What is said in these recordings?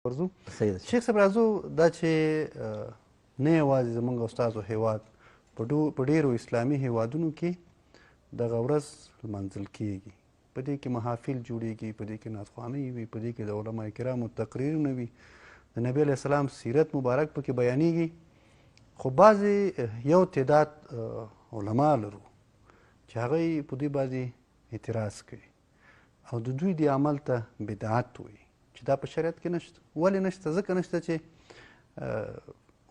ورځو صحیح ده. شیخ صاحب راځو دا چې نه یوازې زموږ او ستاسو هیواد په ډېرو اسلامي هیوادونو کې دغه ورځ لمانځل کیږي، په دې کې محافل جوړیږي، په دې کې نعتخوانۍ وي، په دې کې د علما کرامو تقریرونه وي، د نبي علیه السلام سیرت مبارک پکې بیانیږي. خو بعضې یو تعداد علما لرو چې هغوی په دې باندې اعتراض کوي او د دوی دې عمل ته بدعت وایي چې دا په شریعت کې نشته. ولې نشته؟ ځکه نشته چې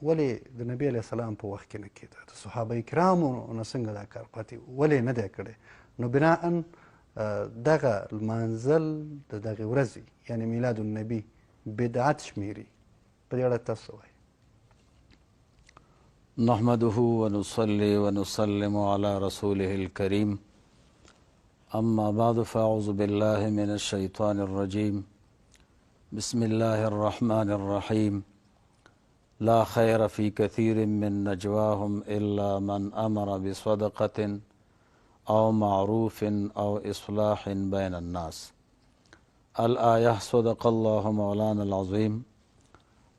ولې د نبي علیه السلام په وخت کې نه کېده، د صحابه کرامو نه څنګه دا کار پاتې ولې نه دی کړی؟ نو بناءً دغه لمانځل د دغې ورځې یعنې میلاد النبي بدعت شمیري. په دې اړه تاسو وایي. نحمده ونصلي ونسلم على رسوله الكريم أما بعد فأعوذ بالله من الشيطان الرجيم بسم الله الرحمن الرحيم لا خير في كثير من نجواهم إلا من أمر بصدقة أو معروف أو إصلاح بين الناس. الآية صدق الله مولانا العظيم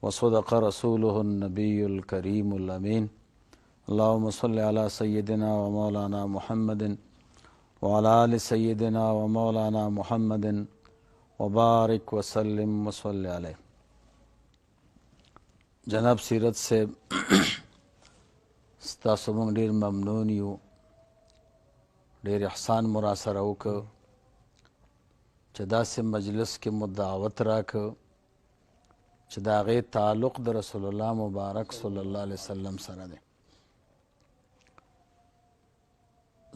وصدق رسوله النبي الكريم الأمين. اللهم صل على سيدنا ومولانا محمد وعلى آل سيدنا ومولانا محمد وبارك وسلم وصل علیه. جناب سیرت صاحب ستاسو موږ ډېر ممنون یو، ډېر احسان مو راسره وکړ چې داسې مجلس کې مو دعوت راکړ چې د هغې تعلق د رسول الله مبارک صلی الله علیه وسلم سره دی.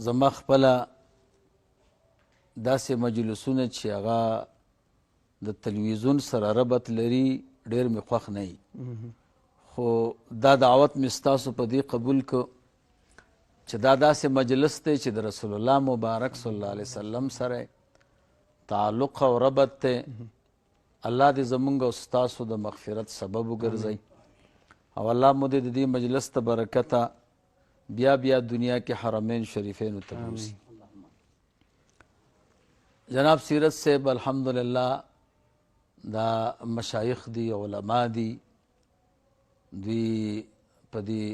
زما خپله داسې مجلسونه چې هغه د تلویزیون سره ربط لري ډېر مې خوښ نه وي، خو دا دعوت مې ستاسو په دې قبول که چې دا داسې مجلس دی چې د رسول الله مبارک صلی الله علیه وسلم سره تعلق او ربط دی. الله دې زمونږ او ستاسو د مغفرت سبب وګرځوي او الله مو دې د دې مجلس ته برکته بیا بیا دنیا کې حرمین شریفینو ته بوځي. جناب سیرت صاحب الحمدلله دا مشایخ دی، علما دي، دوی په دې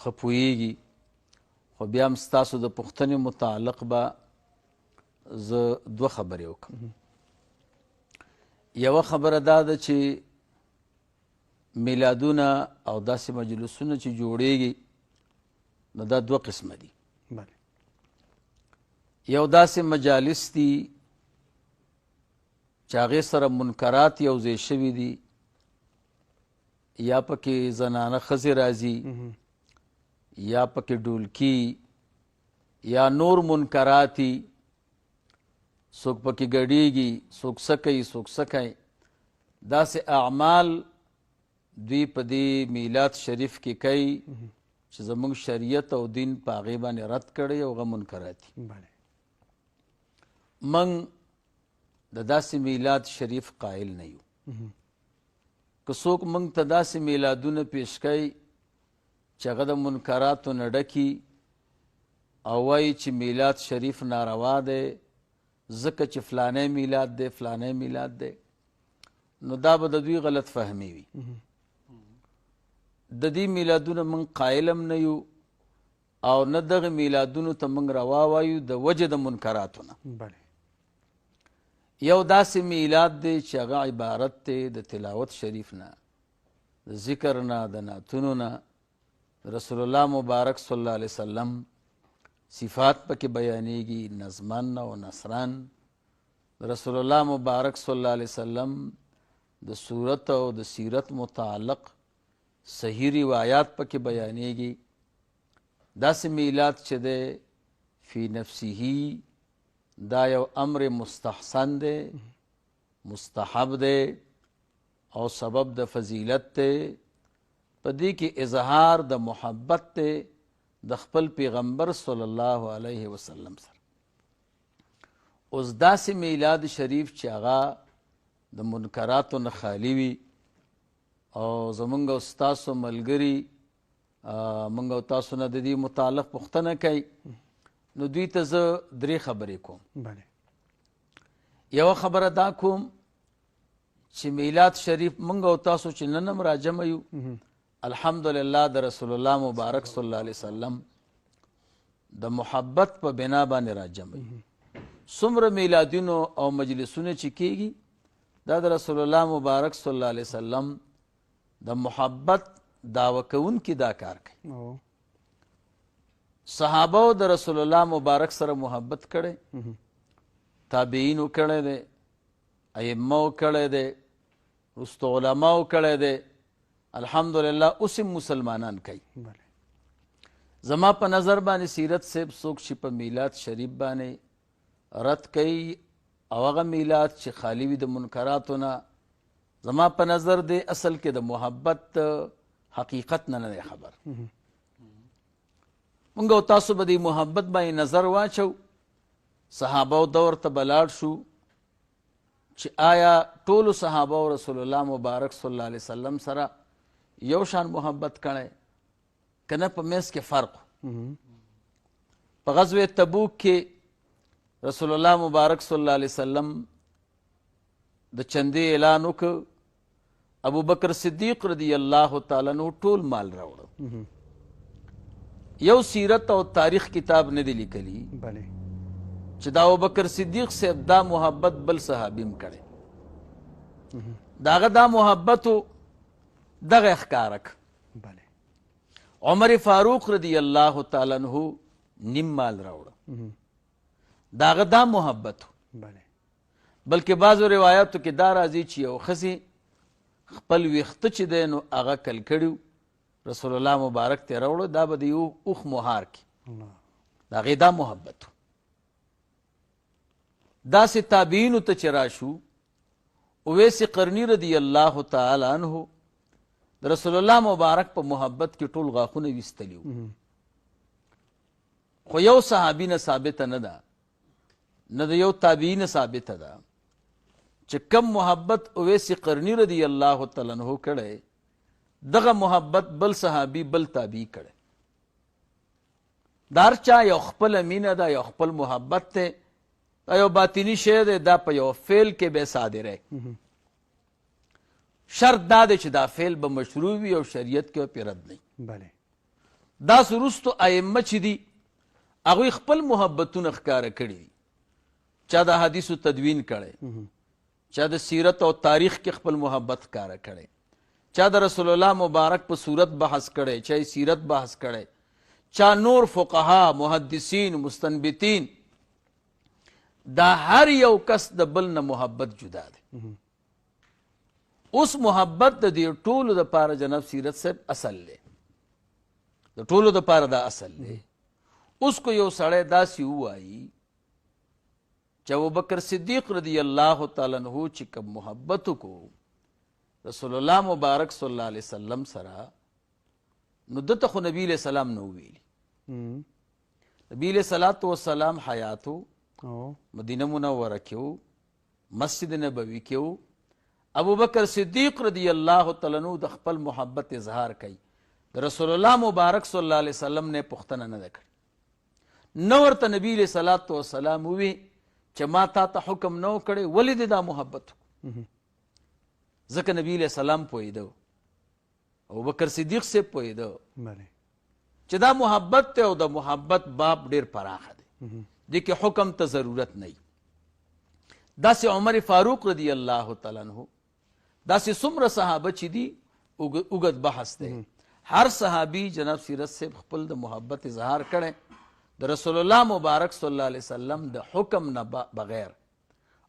ښه پوهېږي، خو بیا هم ستاسو د پوښتنې متعلق به زه دوه خبرې وکړم. یوه خبره دا ده چې میلادونه او داسې مجلسونه چې جوړیږي نو دا دوه قسمه دي. یو داسې مجالس دي چې هغې سره منکرات یو ځای شوي دي، یا پکې زنانه ښځې راځي، یا پکې ډولکي یا نور منکراتی، څوک پکې ګډېږي، څوک څه کوي څوک څه کوي. داسې اعمال دوی په دې میلاد شریف کې کوي چې زموږ شریعت او دین په هغې باندې رد کړی او هغه منکرات دي. موږ د داسې میلاد شریف قائل نه یو. که څوک موږ ته داسې میلادونه پیش کوي چې هغه د منکراتو نه ډکي او وایي چې میلاد شریف ناروا دی ځکه چې فلانی میلاد دی فلانی میلاد دی، نو دا به د دوی غلط فهمي وي. د دې میلادونه موږ قایل هم نه یو او نه دغه میلادونو ته موږ روا وایو د وجې د منکراتو نه. یو داسې میلاد دی چې هغه عبارت دی د تلاوت شریف نه، د ذکر نه، د نعتونو نه، رسول الله مبارک صلی الله علیه وسلم صفات پکې بیانیږي، نظمن او نثرن. رسول الله مبارک صلی الله علیه وسلم د صورت او د سیرت متعلق صحیح روایات پکې بیانیږي. داسې میلاد چې دی فی نفسه دا یو امر مستحسن دی، مستحب دی او سبب د فضیلت دی. په دې کې اظهار د محبت دی د خپل پیغمبر صلی الله علیه وسلم سره. اوس داسې میلاد شریف چې هغه د منکراتو نه خالی وي او زمونږ او ستاسو ملګري مونږ او تاسو نه د دې متعلق پوښتنه کوي، نو دوی ته زه درې خبرې کوم. یوه خبره دا کوم چې میلاد شریف مونږ او تاسو چې نن هم راجمع یو الحمدلله د رسول الله مبارک صلی الله علیه وسلم د محبت په بنا باندې راجمع یو. څومره میلادونو او مجلسونه چې کیږي دا د رسول الله مبارک صلی الله علیه وسلم د محبت دعوه کوونکي دا کار کوي. صحابه د رسول الله مبارک سره محبت کړي، تابعینو کړي دی، ائمه کړي دی، رستو علماء کړي دی، الحمدلله اوس مسلمانان کوي. زما په نظر باندې سیرت صاحب څوک چې په میلاد شریف باندې رد کوي او هغه میلاد چې خالی وي د منکراتو نه، زما په نظر دی اصل کې د محبت حقیقت نه نه خبر. مونږ او تاسو به د محبت باندې نظر واچو، صحابه دور ته بلاړ شو چې آیا ټولو صحابه او رسول الله مبارک صلی الله علیه وسلم سره یو شان محبت کړي کنه په میس کې فرق. په غزوه تبوک کې رسول الله مبارک صلی الله علیه وسلم د چندې اعلان وکړ، ابو بکر صدیق رضی الله تعالی عنہ ټول مال راوړ. یو سیرت او تاریخ کتاب نه دی لیکلی چې دا ابو بکر صدیق صاحب دا محبت بل صحابیم کړي، داغه دا محبتو دغه اخکارک. عمر فاروق رضی الله تعالی عنہ نیم مال راوړ، داغه دا محبت. بلکې بعضو روایاتو کې دا راځي چې یو ښځې خپل ویښته چې دی نو هغه کل کړي رسول الله مبارک ته راوړو، دا به د یو اوښ مهار کې د هغې دا محبت. داسې تابعینو ته چې راشو، اویس قرنی رضی الله تعالی عنہ د رسول الله مبارک په محبت کې ټول غاښونه ویستلي وو، خو یو صحابي نه ثابته نه ده، نه د یو تابعي نه ثابته ده چې کم محبت اویس قرنی رضی الله تعالی عنہ کړی، دغه محبت بل صحابي بل تابعي کړی. دا هر چا یو خپل مینه ده، یو خپل محبت دی، دا یو باطنی شی دی، دا په یو فعل کې به صادره. شرط دا دی چې دا فعل به مشروع وي او شریعت کې به رد نه. داسې وروستو ائمه چې دي هغوی خپل محبتونه ښکاره کړي دي، چا د حدیثو تدوین کړی، چا د سیرت او تاریخ کې خپل محبت ښکاره کړی، چا د رسول الله مبارک په صورت بحث کړی، چا سیرت بحث کړی، چا نور فقها محدثین مستنبطین. دا هر یو کس د بل نه محبت جدا دی. اوس محبت د دې ټولو دپاره جناب سیرت صاحب اصل دی، د ټولو دپاره دا اصل دی. اوس کو یو سړی داسې ووایي چې ابوبکر صدیق رضی الله تعالی عنہ چې کوم محبت وکړو رسول الله مبارک صلی الله علیه وسلم سره، نو دته خو نبی علیہ السلام نو ویلي. نبی علیہ الصلوۃ والسلام حیاتو مدینه منوره کې، مسجد نبوي کې، ابو بکر صدیق رضی الله تعالی عنہ د خپل محبت اظهار کوي، د رسول الله مبارک صلی الله علیه وسلم نه پوښتنه نه ده کړې، نه ورته نبی علیہ الصلوۃ والسلام وی چې ما تا ته حکم نه کړی، ولې دې دا محبت؟ ځکه نبی علیہ السلام پوهېده، ابو بکر صدیق سے پوهېده چې دا محبت ته او د محبت باب ډیر پراخه دی، دې کې حکم ته ضرورت نه. داسې عمر فاروق رضی الله تعالی عنہ، داسې څومره صحابه چې دي اوږد بحث دی. هر صحابي جناب سیرت صاحب خپل د محبت اظهار کړی د رسول الله مبارک صلی الله علیه وسلم د حکم نه بغیر،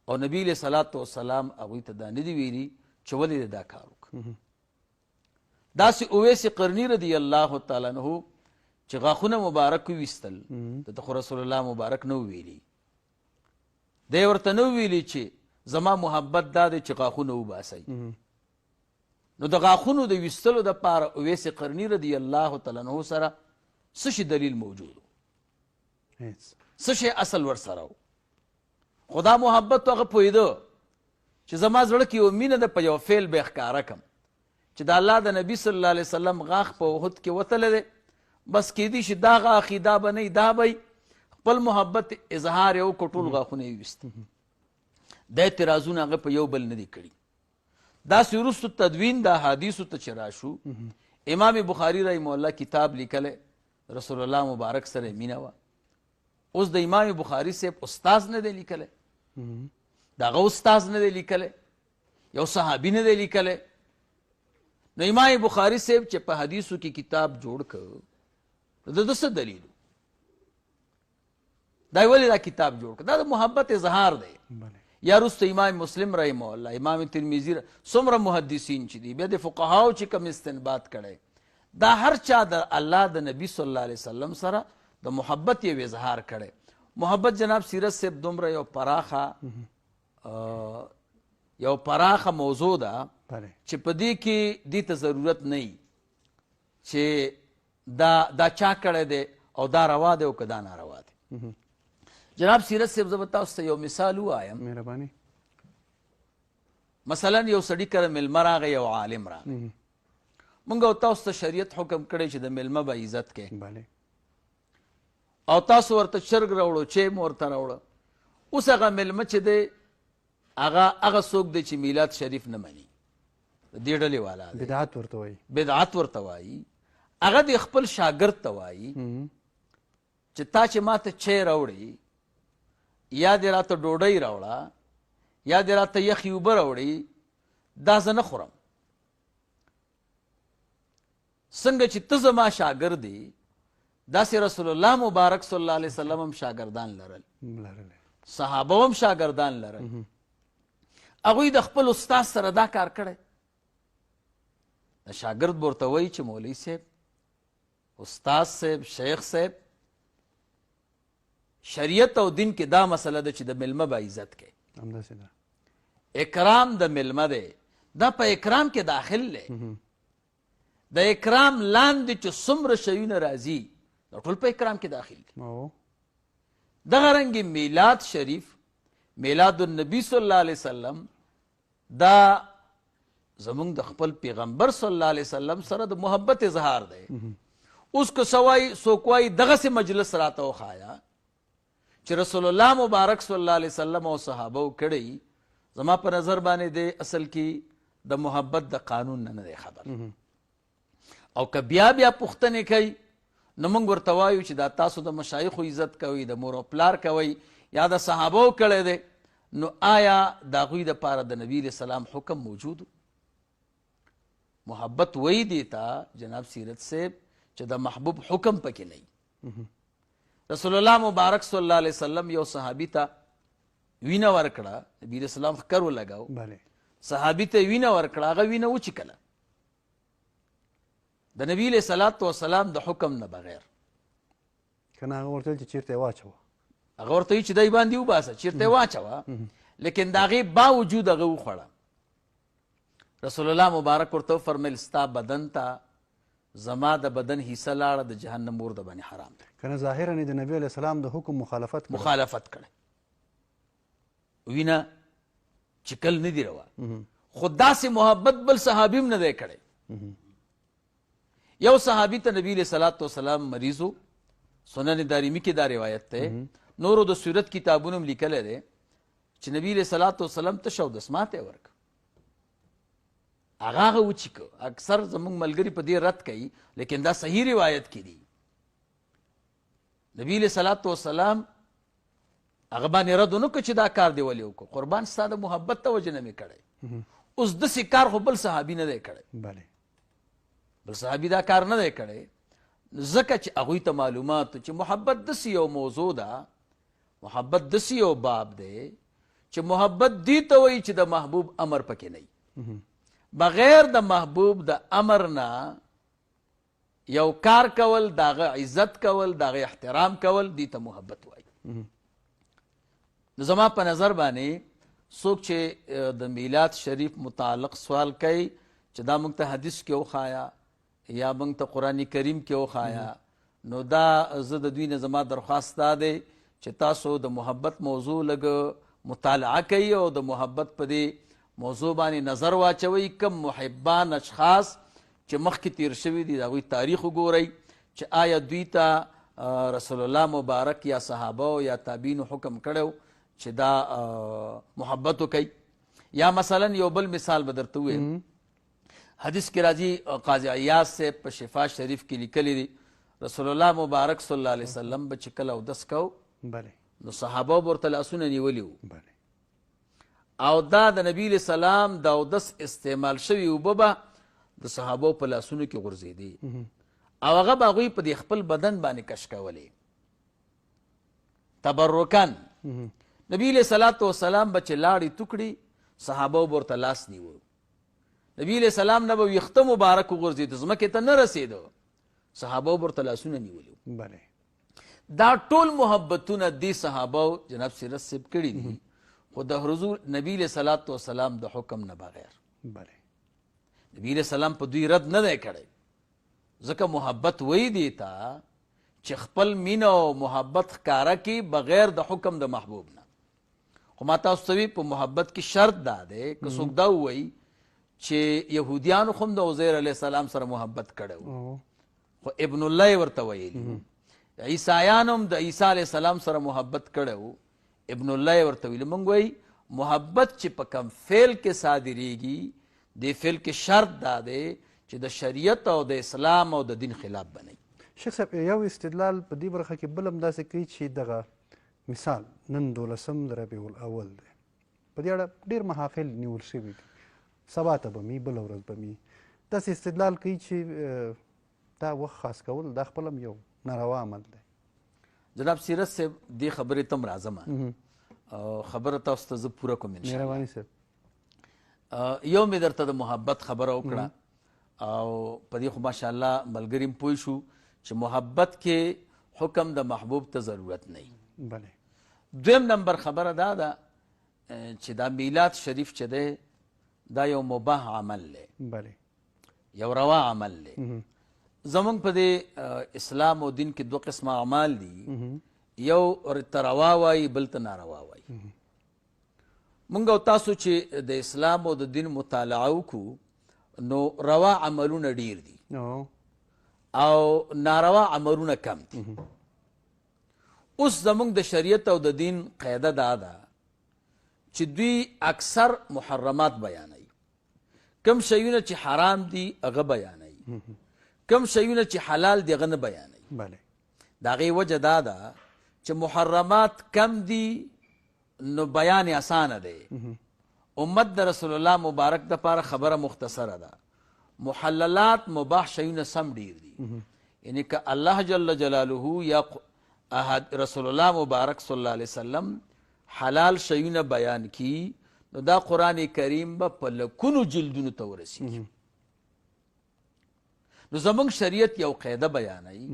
او نبی علیہ الصلوۃ والسلام هغوی ته دا نه دي ویلي چې ولې دا کار وکړه. داسې اویس قرنی رضی الله تعالی عنہ چې غاښونه مبارک ویستل، دته خو رسول الله مبارک نو ویلي، دی ورته نو ویلي چې زما محبت دا دی چې غاښونه وباسئ. نو د غاښونو د ویستلو دپاره اویس قرنی رضی الله تعالی عنہ سره څه شي دلیل موجود و، څه شي اصل ورسره و؟ خو دا محبت هغه پوهېده چې زما زړه کې یو مینه ده، په یو فعل به یې ښکاره کړم چې د الله د نبي صلی الله علیه وسلم غاښ په احد کې وتلی دی، بس کیدی شي دا غاښي دا به نه دا به خپل محبت اظهار یې وکړو، ټول غاښونه یې ویست. دا اعتراضونه هغه په یو بل نه دي کړي. داسې وروستو تدوین د احادیثو ته چې راشو امام بخاري رحمه الله کتاب لیکلی رسول الله مبارک سره مینه وه. اوس د امام بخاري صاحب استاز نه دی لیکلی، د هغه استاز نه دی لیکلی، یو صحابي نه دی لیکلی. نو امام بخاري صاحب چې په حدیثو کې کتاب جوړ کړ د ده څه دلیل دا ولې دا کتاب جوړ کړ؟ دا د محبت اظهار دی. یا وروسته امام مسلم رحمه الله، امام ترمذي، څومره محدثین چې دي بیا د فقهاو چې کوم استنباط کړی، دا هر چا د الله د نبی صلی الله علیه وسلم سره د محبت یو اظهار کړی. محبت جناب سیرت صاحب دومره یو پراخه موضوع ده چې په دې کې دې ته ضرورت نه وي چې دا چا کړی دی او دا روا دی او که دا ناروا دی. جناب سیرت صاحب زه به تاسو ته یو مثال ووایم. مهرباني. مثلا یو سړي کره میلمه راغی، یو عالم راغی، مونږ او تاسو ته شریعت حکم کړی چې د میلمه به عزت کوي او تاسو ورته چرګ راوړو، چیم ورته راوړه. اوس هغه میلمه چې دی هغه څوک دی چې میلاد شریف نه مني، د دې ډلې والا دی، بدعت ورته وایي، بدعت ورته وایي. هغه د خپل شاګرد ته وایي چې تا چې ما ته چای راوړي، یا دې راته ډوډۍ راوړه، یا دې راته یخې اوبه راوړي، دا زه نه خورم. څنګه چې ته زما شاګرد دی، داسې رسول الله مبارک صلی الله علیه وسلم هم شاګردان لرل، صحابه هم شاګردان لرل. هغوی د خپل استاد سره دا کار کړی. د شاګرد به ورته وایي چې مولوي صاحب، استاد صاحب، شیخ صاحب، شریعت او دین کې دا مسله ده چې د میلمه به عزت کوي. اکرام د میلمه دی، دا په اکرام کې داخل دی. د اکرام لاندې چې څومره شیونه راځي دا ټول په اکرام کې داخل دي. دغه رنګې میلاد شریف، میلاد النبی صلی الله علیه وسلم، دا زمونږ د خپل پیغمبر صلی الله علیه وسلم سره د محبت اظهار دی. اوس که څوک وایي دغسې مجلس راته وښایه چې رسول الله مبارک صلی الله علیه وسلم او صحابه کړی، زما په نظر باندې دی اصل کې د محبت د قانون نه دی خبر. او که بیا پوښتنې کوي نو موږ ورته وایو چې دا تاسو د مشایخو عزت کوئ، د مور او پلار کوئ، یا د صحابو کړی دی، نو آیا د هغوی دپاره د نبي علیه السلام حکم موجود؟ محبت وایي دی ته جناب سیرت صاحب چې د محبوب حکم پکې نه وي. رسول الله مبارک صلی الله علیه وسلم یو صحابي ته وینه ورکړه، نبي علیه السلام ښکر ولګاو، صحابي ته وینه ورکړه، هغه وینه وچیکله د نبی علیه صلات وسلام د حکم نه بغیر. کنه هغه ورته چې چیرته واچوه، هغه ورته وایي چې دی باندې وباسه، چیرته واچوه، لیکن د هغې باوجود هغه وخوړه. رسول الله مبارک ورته وفرمیل ستا بدن ته زما د بدن حصه لاړه د جهنم اور د باندې حرام ده. کنه ظاهرا د نبی علیه السلام د حکم مخالفت کړی، وینه چکل نه دی روا. خو داسې محبت بل صحابي هم نه دی کړی. یو صحابي ته نبی علیه صلات وسلام مریضو، سنن دارمی کې دا روایت دی، نورو د سیرت کتابونو هم لیکلی دی چې نبی علیه صلات وسلام تشه اودسمات یې ورکړه، هغه وچیکه. اکثر زموږ ملګري په دې رد کوي، لیکن دا صحیح روایت کې دی. نبی علیه صلات وسلام هغه باندې رد ونه کړه چې دا کار دی ولې وکړو، قربان ستا د محبت ته وجه نه مې کړی. اوس داسې کار خو بل صحابي نه دی کړی، بل صحابي دا کار نه دی کړی، ځکه چې هغوی ته معلومات چې محبت داسې یو موضوع ده، محبت داسې یو باب دی چې محبت دې ته وایي چې د محبوب امر پکې نه وي. بغیر د محبوب د امر نه یو کار کول، د هغه عزت کول، د هغه احترام کول، دې ته محبت وایي. زما په نظر باندې څوک چې د میلاد شریف متعلق سوال کوي چې دا موږ ته حدیث کې وښایه یا موږ ته قرآن کریم کې وښایه، نو دا زه د دوی نه زما درخواست دا دی چې تاسو د محبت موضوع لږ مطالعه کوي او د محبت په دې موضوع باندې نظر واچوي. کم محبان اشخاص چې مخکې تیر شوي دي د هغوی تاریخ وګورئ چې آیا دوی ته رسول الله مبارک یا صحابه یا تابعینو حکم کړی چې دا محبت وکړي، یا مثلا یو بل مثال به درته ووایم حدیث کې راځي قاضي عیاض صاحب په شفا شریف کې لیکلی دی رسول الله مبارک صلی الله علیه وسلم به چې کله اودس کو بله نو صحابه به ورته لاسونه نیولي وو بله او دا د نبی علیه سلام د اودس استعمال شوي اوبه به د صحابو په لاسونو کې غورځېدې او هغه به هغوی په دې خپل بدن باندې کش کولې تبرکن نبی علیه صلات وسلام به چې لاړې توکړي صحابه به ورته لاس نیوه نبی علیه السلام نه به ویښته مبارک وغورځېده ځمکې ته نه رسېده صحابه به ورته لاسونه نیولي بله دا ټول محبتونه دې صحابه جناب سیرت صاحب کړي دي خو د حضور نبی علیه صلات وسلام د حکم نه بغیر بله نبی علیه السلام په دوی رد نه دی کړی ځکه محبت وی دی ته چې خپل مینه او محبت ښکاره کړي بغیر د حکم د محبوب نه خو ما تاسو ته په محبت کې شرط دا دی که څوک دا ووایي چې یهودیانو خو هم د عزیر علیه السلام سره محبت کړی خو ابن الله ورته ویلي عیسایانو هم د عیسی علیه السلام سره محبت کړی ابن الله ورته ویلي موږ وایي محبت چې په کم فعل کې صادریږي دې فعل کې شرط دا دی چې د شریعت او د اسلام او د دین خلاف بنئ شیخ صاحب یو استدلال په دې برخه کې بل هم داسې کوي چې دغه مثال نن 12 د ربیع الاول دی په دې اړه ډېر محافل نیول شوي دي سبا ته به مي بله ورځ به مي داسې استدلال کوي چې دا وخت خاص کول دا خپل هم یو ناروا عمل دی جناب سیرت صاحب دې خبرې ته هم راځم او خبره تاسو ته زه پوره کوم انشاءالله مهرباني صاحب یو مې درته د محبت خبره وکړه او په دې خو ماشاءالله ملګري هم پوه شو چې محبت کې حکم د محبوب ته ضرورت نه بله دویم نمبر خبره دا ده چې دا میلاد شریف چې دی دا یو مباح عمل دی بله یو روا عمل دی زمونږ په دې اسلام او دین کې 2 قسمه اعمال دي یو ته روا وایي بل ته ناروا وایي مونږ او تاسو چې د اسلام او د دین مطالعه وکړو نو روا عملونه ډیر دي او ناروا عملونه کم دي اوس زمونږ د شریعت او د دین قاعده دا ده چې دوی اکثر محرمات بیانوي کم شیونه چې حرام دي هغه بیانوي کم شیونه چې حلال دي هغه نه بیانوي بله د هغې وجه دا ده چې محرمات کم دي نو بیان اسانه دی امت د رسول الله مبارک دپاره خبره مختصره ده محللات مباح شیونه سم ډیر دي یعنی که الله جل جلاله یا رسول الله مبارک صلی الله علیه وسلم حلال شیونه بیان کی نو دا قرآن کریم به په لکونو جلدونو ته ورسیږي نو زمونږ شریعت یو قاعده بیانوي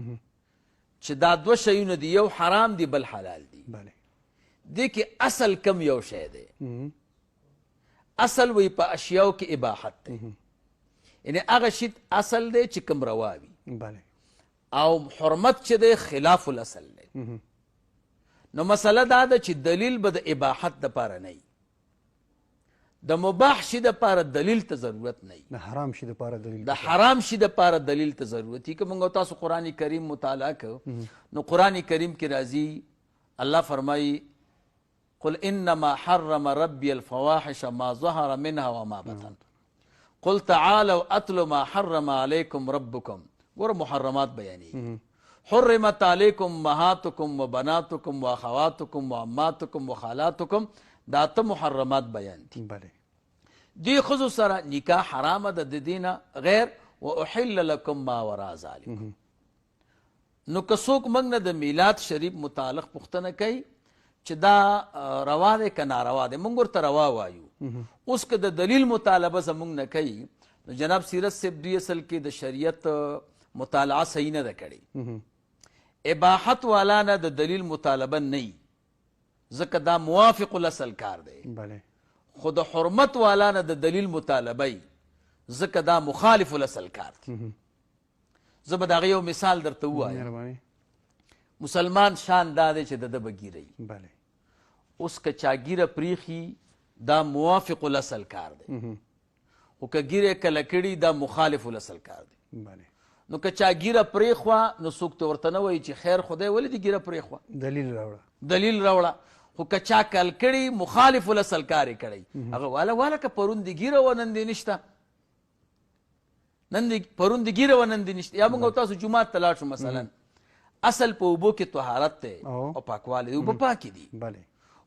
چې دا 2 شیونه دي یو حرام دي بل حلال دي بله دې کې اصل کم یو شی دی اصل وی په اشیاو کې اباحت دی یعنی هغه شی اصل دی چې کم روا وي بله او حرمت چې دی خلاف الاصل دی نو مسله دا ده چې دلیل به د اباحت دپاره نه وي د مباح شي دپاره دلیل ته ضرورت نه وي د حرام شي دپاره دلیل د حرام شي دپاره دلیل ته ضرورت وي که موږ تاسو قرآن کریم مطالعه کوو نو قرآن کریم کې راځي الله فرمایي قل انما حرم ربي الفواحش ما ظهر منها وما بطن قل تعالوا اتل ما حرم عليكم ربكم ګوره محرمات بیانې حرمت علیکم امهاتکم وبناتکم واخواتکم وعماتکم وخالاتکم دا ته محرمات بیان دي بله دی ښځو سره نکاح حرامه ده د دینه غیر واحل لکم ما وراء ذلک نو که څوک موږ نه د میلاد شریف متعلق پوښتنه کوي چې دا روا دی که ناروا دی موږ ورته روا وایو اوس که د دلیل مطالبه زموږ نه کوي نو جناب سیرت صاحب دوی اصل کې د شریعت مطالعه صحیح نه ده کړې اباحت والا نه د دلیل مطالبه نه وي ځکه دا موافق الاصل کار دی بله خو د حرمت والا نه د دلیل مطالبه وي ځکه دا مخالف الاصل کار دی زه به د هغې یو مثال درته ووایم مهرباني مسلمان شان دا دی چې د ده به ګیره وي بله اوس که چا ګیره پریښي دا موافق الاصل کار دی خو که ګیره کله کړي دا مخالف الاصل کار دی بله نو که چا ګیره پرېښوه نو څوک ته ورته نه وایي چې خیر خدای ولې دې ګیره پرېښوه دلیل راوړه دلیل راوړه خو که چا کل کړي مخالف الاصل کار یې کړی هغه والا که پرون دې ګیره وه نن دې نشته پرون دې ګیره وه نن دې نشته یا موږ او تاسو جومات ته لاړ شو مثلا اصل په اوبو کې طهارت دی او پاکوالی اوبه پاکې دي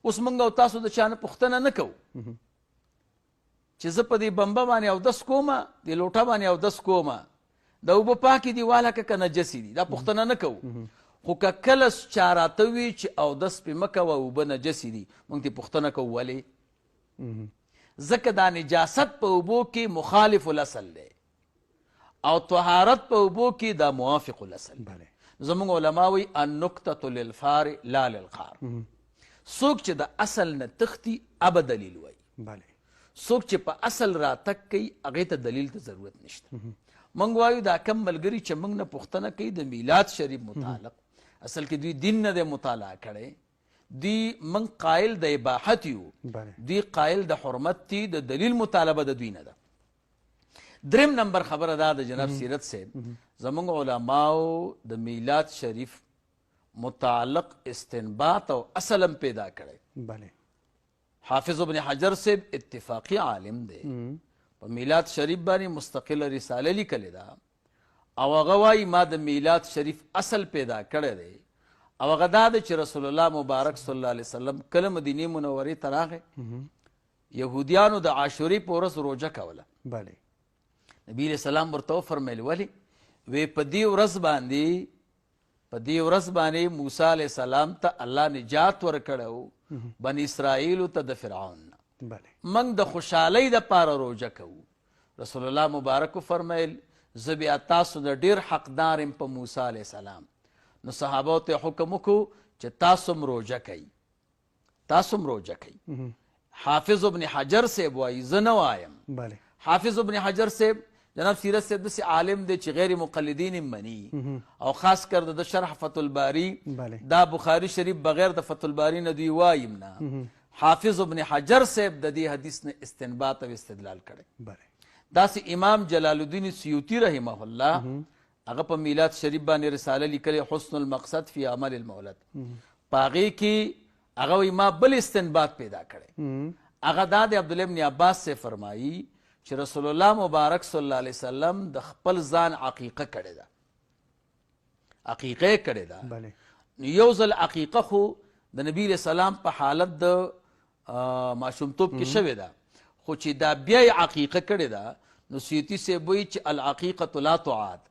اوس موږ او تاسو د چا نه پوښتنه نه کوو چې زه په دې بمبه باندې اودس کومه دې لوټه باندې اودس کومه د اوبه پاکې دي والا که نجسې دي دا پوښتنه نه کوو خو که کله چا راته وي چې اودس پې مه کوه اوبه نجسې دي موږ دې پوښتنه کوو ولې ځکه دا نجاست په اوبو کې مخالف الاصل دی او طهارت په اوبو کې دا موافق الاصل زموږ علما وایي النکتة للفار لا للقار څوک چې د اصل نه تښتي ابه دلیل وایي څوک چې په اصل راتګ کوي هغې ته دلیل ته ضرورت نشته موږ وایو دا کم ملګري چې موږ نه پوښتنه کوي د میلاد شریف متعلق اصل کې دوی دین نه دی مطالعه کړی دوی موږ قایل د اباحت یو دوی قایل د حرمت دي د دلیل مطالبه د دوی نه ده دریم نمبر خبره دا د جناب سیرت صاحب زموږ علماو د میلاد شریف متعلق استنباط او اصل هم پیدا کړی حافظ ابن حجر صاحب اتفاقی عالم دی په میلاد شریف باندې مستقله رساله لیکلې ده او هغه وایي ما د میلاد شریف اصل پیدا کړی دی او هغه دا دی چې رسول الله مبارک صلی الله علیه وسلم کله مدینې منورې ته راغی یهودیانو د عاشورې په ورځ روژه کوله نبي علیه السلام ورته وفرمیل ولې وی په دې ورځ باندې موسی علیه السلام ته الله نجات ورکړی بني اسرائیلو ته د فرعون موږ د خوشحالۍ دپاره روژه کوو رسول الله مبارک وفرمیل زه بیا تاسو د ډېر حقدار یم په موسی علیه السلام نو صحابو ته حکم وکړو چې تاسو هم روژه کوئ حافظ ابن حجر صاحب وایي زه نه وایم حافظ ابن حجر صاحب جناب سیرت صاحب داسې عالم دی چې غیر مقلدین یې مني او خاص کر د شرح فتح الباری دا بخاري شریف بغیر د فتح الباری نه دوی وایم نه حافظ ابن حجر صاحب د دې حدیث نه استنباط او استدلال کړی داسې امام جلال الدین سیوطي رحمه الله هغه په میلاد شریف باندې رساله لیکلې حسن المقصد فی عمل المولد په هغې کې هغه وایي ما بل استنباط پیدا کړی هغه دا د عبدالله ابن عباس سے فرمایي چې رسول الله مبارک صلی الله علیه وسلم د خپل ځان عقیقه کړې ده عقیقه یې کړې ده یو ځل عقیقه خو د نبی علیه السلام په حالت د ماشومتوب کې شوې ده خو چې دا بیا یې عقیقه کړې ده نو سیوطي صاحب وایي چې العقیقة لا تعاد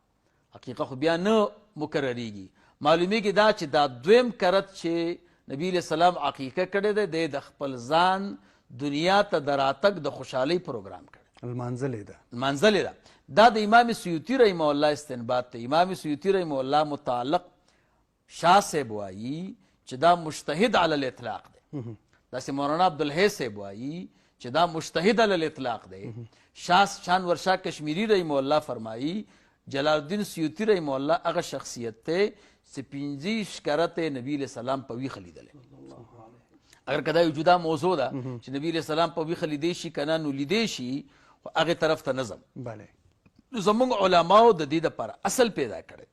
عقیقه خو بیا نه مکرریږي معلومیږي دا چې دا دویم کرت چې نبی علیه السلام عقیقه کړې ده د خپل ځان دنیا ته د راتګ د خوشحالۍ پروګرام کړی المنزلې ده دا د امام سیوطي رحمه الله استنباط دی امام سیوطي رحمه الله متعلق شاه صاحب وایي چې دا مجتهد علی الاطلاق دی داسې مولانا عبدالحی صاحب وایي چې دا مجتهد علی الاطلاق دی شان ورشاه کشمیری رحمه الله فرمایي جلال الدین سیوطي رحمه الله هغه شخصیت دی چې 15 کرت نبی علیه السلام په ویښه لیدلی اگر که دا یو جدا موضوع ده چې نبی علیه السلام په ویښه لیدی شي که نه نو لیدی شي خو هغې طرف ته نظم نو زموږ علماو د دې دپاره اصل پیدا کړی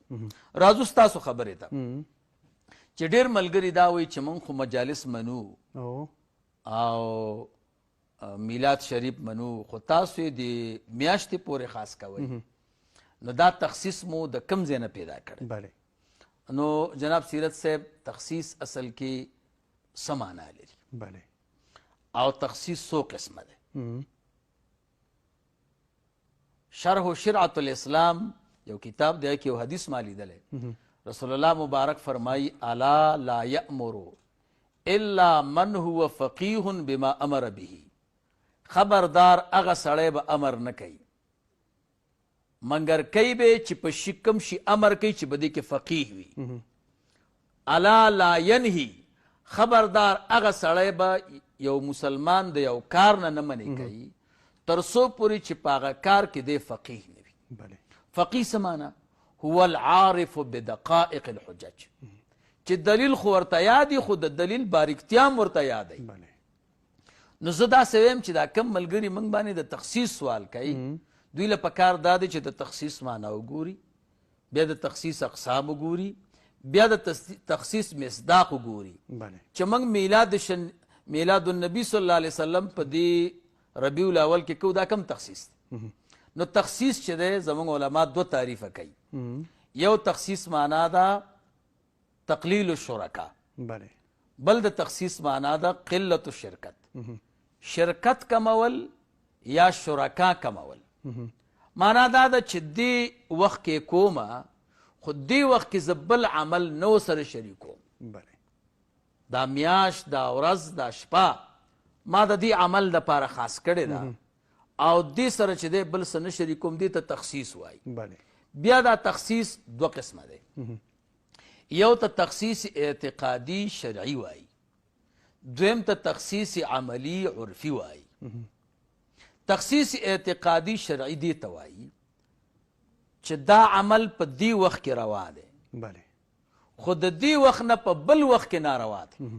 راځو ستاسو خبرې ته چې ډېر ملګري دا وایي چې موږ خو مجالس منو او میلاد شریف منو خو تاسو یې د میاشتې پورې خاص کوئ نو دا تخصیص مو د کم ځای نه پیدا کړی نو جناب سیرت صاحب تخصیص اصل کې څه معنا لري او تخصیص څو قسمه دی شرح شرعة الاسلام یو کتاب دی کې یو حدیث ما لیدلی رسول الله مبارک فرمایي الا لا یأمر الا من هو فقیه بما امر به خبردار هغه سړی به امر نه کوي مګر کوي به چې په شکم شي امر کوي چې به دې کې فقیه وي الا لا ینهي خبردار هغه سړی به یو مسلمان د یو کار نه منې کوي تر څو پورې چې په هغه کار کې دی فقیه نه وي فقیه څه معنا هو العارف بدقائق الحجج چې دلیل خو ورته یادي خو د دلیل باریکتیا هم ورته یادی نو زه داسې ویم چې دا کم ملګري موږ باندې د تخصیص سوال کوي دوی له پکار دا دی چې د تخصیص معنا وګوري بیا د تخصیص اقسام وګوري بیا د تخصیص مصداق وګوري بله چې موږ میلاد النبی صلی الله علیه وسلم په دې ربیع الاول کې کو دا کم تخصیص دی نو تخصیص چې دی زموږ علما دو تعریفه کوي یو تخصیص معنا دا تقلیل الشرکا بله بل د تخصیص معنا دا قلت الشرکت شرکت کمول یا شرکا کمول معنا دا ده چې دې وخت کې کومه خو دې وخت کې زه بل عمل نو سره شریکوم بله دا میاش دا ورځ دا شپه ما د دې عمل دپاره خاص کړې ده او دې سره چې دی بل څه نه شریکوم دې ته تخصیص وایي بله بیا دا تخصیص دو قسمه دی یو ته تخصیص اعتقادي شرعي وایي دویم ته تخصیص عملی عرفي وایي تخصیص اعتقادي شرعي دې ته وایي چې دا عمل په دې وخت کې روا دی بله خو د دې وخت نه په بل وخت کې ناروا دی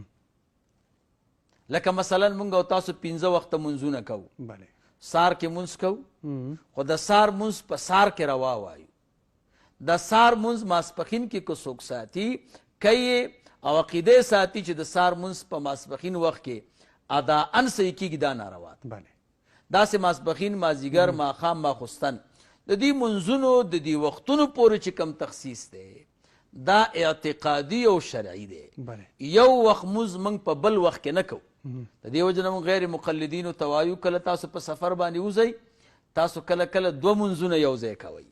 لکه مثلا مونږ او تاسو 15 وخته منځونه کوو بله سار کې منځ کوو خو د سار منځ په سار کې روا وایو د سار منځ ماسپخین کې کو څوک ساتي کوي او عقیده ساتي چې د سار منځ په ماسپخین وخت کې ادا ان صحیح کېږي دا ناروا دی بله داسې ماسپخین مازدیګر ماښام ماخوستن د دې منځونو د دې وختونو پورې چې کم تخصیص دی دا اعتقادي او شرعي دی بله یو وخت موږ موږ په بل وخت کې نه کوو د دې وجه نه موږ غیر مقلدینو ته وایو کله تاسو په سفر باندې وځئ تاسو کله کله 2 منځونه یو ځای کوئ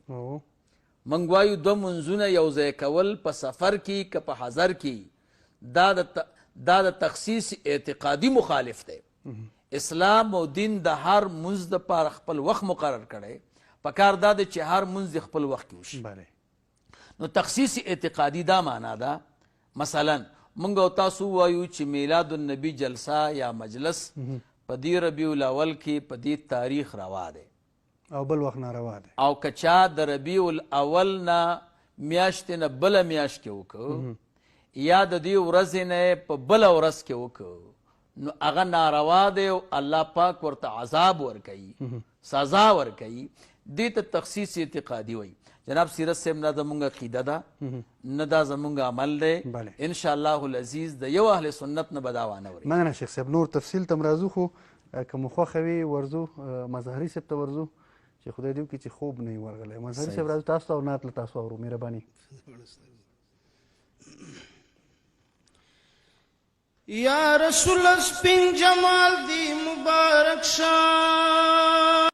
موږ وایو 2 منځونه یو ځای کول په سفر کې که په حضر کې دا د تخصیص اعتقادي مخالف دی اسلام او دین د هر منځ دپاره خپل وخت مقرر کړی پکار دا دی چې هر منځ خپل وخت کې وشي بله نو تخصیص اعتقادي دا معنا ده مثلا مونږ او تاسو وایو چې میلاد النبی جلسه یا مجلس په دې ربیع الاول کې په دې تاریخ روا دی او بل وخت ناروا دی او که چا د ربیع الاول نه میاشتې نه بله میاشت کې وکړو یا د دې ورځې نه په بله ورځ کې وکړو نو هغه ناروا دی او الله پاک ورته عذاب ورکوي سزا ورکوي دې ته تخصیص اعتقادي وایي جناب سیرت صاحب نه زمونږ عقیده ده نه دا زمونږ عمل دی انشاءالله العزیز د یو اهل سنت نه به دا وانه وري مننه شیخ صاحب نور تفصیل ته راځو خو که مو خوښه وي ورځو مظهري صاحب ته ورځو چې خدای دې وکړي چې خوب نه وي ورغلی مظهري صاحب راځو تاسو ته او نعت له تاسو اورو مهرباني یا رسول سپین جمال دی مبارک شاه